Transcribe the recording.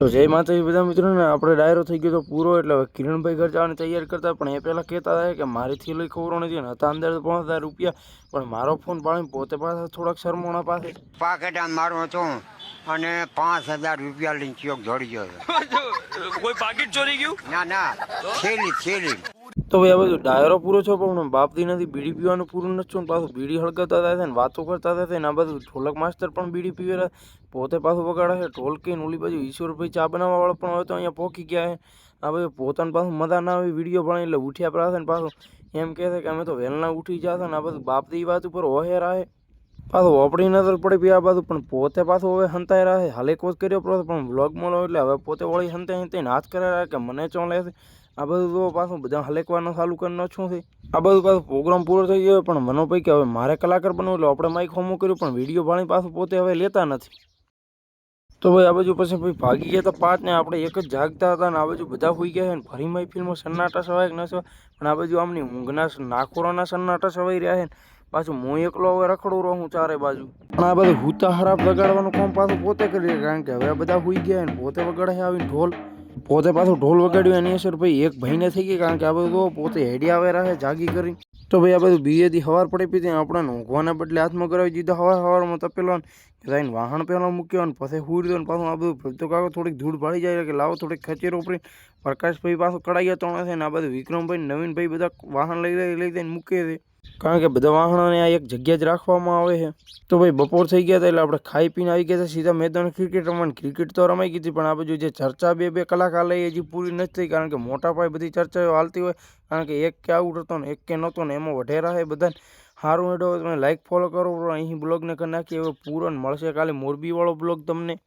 તો જય માતાજી બધા મિત્રોને આપણે ડાયરો થઈ ગયો તો પૂરો એટલે હવે કિરણભાઈ ઘર જવાની તૈયારી કરતા પણ એ પહેલાં કહેતા હતા કે મારીથી લઈ ખબર નથી ને હતા અંદર 5000 રૂપિયા પણ મારો ફોન પાડીને પોતે પાછા થોડાક શરમોણા પાસે પાકેટ મારો હતો અને 5000 રૂપિયા લઈને ચોક જોડી ગયો કોઈ પાકીટ ચોરી ગયું? ના થેલી તો ભાઈ આ બધું ડાયરો પૂરો છો પણ બાપથી નથી બીડી પીવાનું પૂરું નથી છું પાછું બીડી હળગાવતા હતા ને વાતો કરતા હતા ને આ બધું ઢોલક માસ્ટર પણ બીડી પીવેલા પોતે પાછું વગાડે છે ઢોલકી ને ઓલી બાજુ ઈશ્વરભાઈ ચા બનાવવા વાળો પણ હવે તો અહીંયા પહોંચી ગયા છે આ બધું પોતાને પાછું મજા ના આવી વિડીયો ભણે એટલે ઉઠ્યા પ્રાસે ને પાછું એમ કહે છે કે અમે તો વહેલના ઉઠી જતા ને આ બધું બાપથી વાત ઉપર ઓહેર આવે પાછું ઓપડી નજર પડી પી આ બધું પણ પોતે પાછું હવે હંતાઈ રહ્યા છે હાલે કોચ કર્યો પણ વ્લોગમાં લો એટલે હવે પોતે વળી હંતાઈ નાચ કરે રહ્યા કે મને ચોલે છે આ બધું તો પાછું બધા હલેકવાનું ચાલુ કરીને શું છે આ બધું પાછું પ્રોગ્રામ પૂરો થઈ ગયો પણ મને ભાઈ કે હવે મારે કલાકાર બનવું એટલે આપણે માઇક હોમું કર્યું પણ વિડીયો ભાણી પાછું પોતે હવે લેતા નથી તો ભાઈ આ બાજુ પછી ભાઈ ભાગી ગયા હતા 5 ને આપણે એક જ જાગતા હતા ને આ બાજુ બધા હોઈ ગયા છે ને ફરી મહેફિલમાં સન્નાટા સવાય કે ન સવાય પણ આ બાજુ આમની ઊંઘના નાખોરાના સન્નાટા સવાઈ રહ્યા છે પાછું હું એકલો હવે રખડું રહું ચારે બાજુ પણ આ બધું હુતા ખરાબ વગાડવાનું કામ પાછું પોતે કરીએ કારણ કે હવે બધા હોઈ ગયા ને પોતે વગાડે છે આવીને ઢોલ પોતે પાછું ઢોલ વગાડ્યું એની અસર ભાઈ એક ભાઈને થઈ ગઈ કારણ કે આ બધું તો પોતે હેડી આવે રહે જાગી કરી તો ભાઈ આ બધું બીએથી સવાર પડી પીધી આપણે ઊંઘવાના બદલે હાથમાં કરાવી દીધા સવારમાં તપેલો જઈને વાહણ પહેલાં મૂક્યો ને પછી હુઈ દો ને પાછું આ બધું તો કાકો થોડીક ધૂળ ભાળી જાય કે લાવો થોડીક ખચેરો ઉપરી પ્રકાશભાઈ પાછું કડાઈ તો છે ને આ બધું વિક્રમભાઈ નવીનભાઈ બધા વાહન લઈ દઈને મૂકે છે કારણ કે બધા વાહનોને આ એક જગ્યા જ રાખવામાં આવે છે તો ભાઈ બપોર થઈ ગયા હતા એટલે આપણે ખાઈ પીને આવી ગયા હતા સીધા મેદાન ક્રિકેટ રમવાની ક્રિકેટ તો રમાઈ ગઈ હતી પણ આ બાજુ જે ચર્ચા બે કલાક હાલે એ હજી પૂરી નથી થઈ કારણ કે મોટા પાયે બધી ચર્ચાઓ હાલતી હોય કારણ કે એક કે આઉટ હતો ને એક કે નહોતો ને એમાં વઢેરા છે બધાને સારું હેડો તમે લાઈક ફોલો કરો અહીં બ્લોગને કરી નાખીએ હવે પૂરો મળશે કાલે મોરબીવાળો બ્લોગ તમને